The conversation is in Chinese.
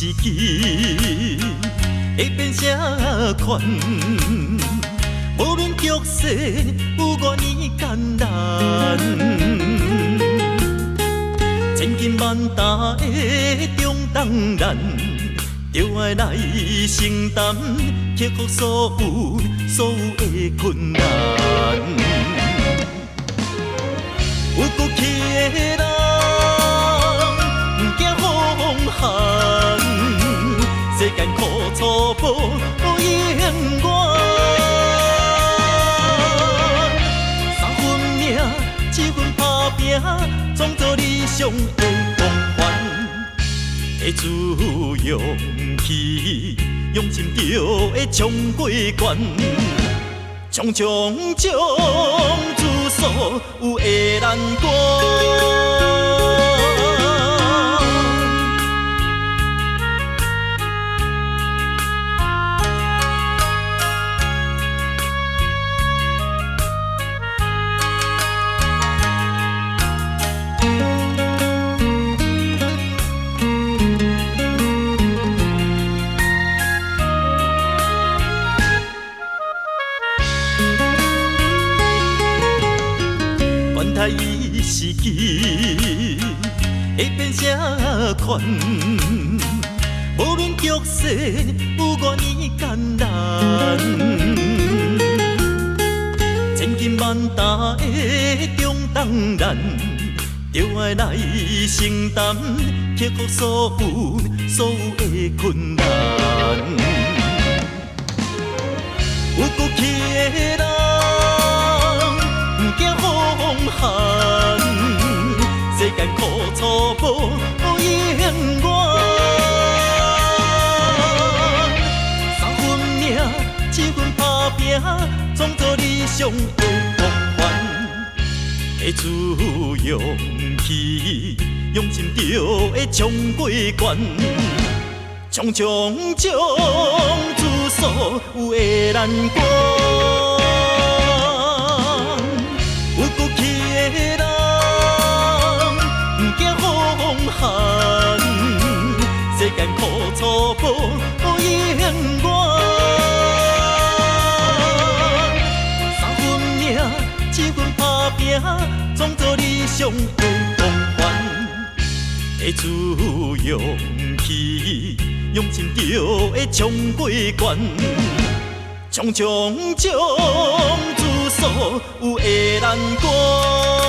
是机，会变啥款？无论曲折有偌呢艰难，千斤万担的重担咱，就爱来承担，克服所有的困难。有骨气的人，不惊风寒，世间苦楚无永远。三分命，七分打拼，创造理想的光环。会自勇气，用心就会冲过关。冲冲冲，自所有的难关。伊是机，会变啥款？无论曲折有偌呢艰难，千斤万担的重担咱，就爱来承担，克服所有的困难。有骨气的人，不惊风寒，世间苦楚无永远。三分命，七分打拼，创造理想的光环。会自勇气，用心就会冲过关。冲冲冲，自所有的难关。有骨气的人，不惊风寒，世间苦楚无永远。三分命，七分打拼，创造理想的光环。会自勇气，用心就会冲过关。冲冲冲，自所有的难关。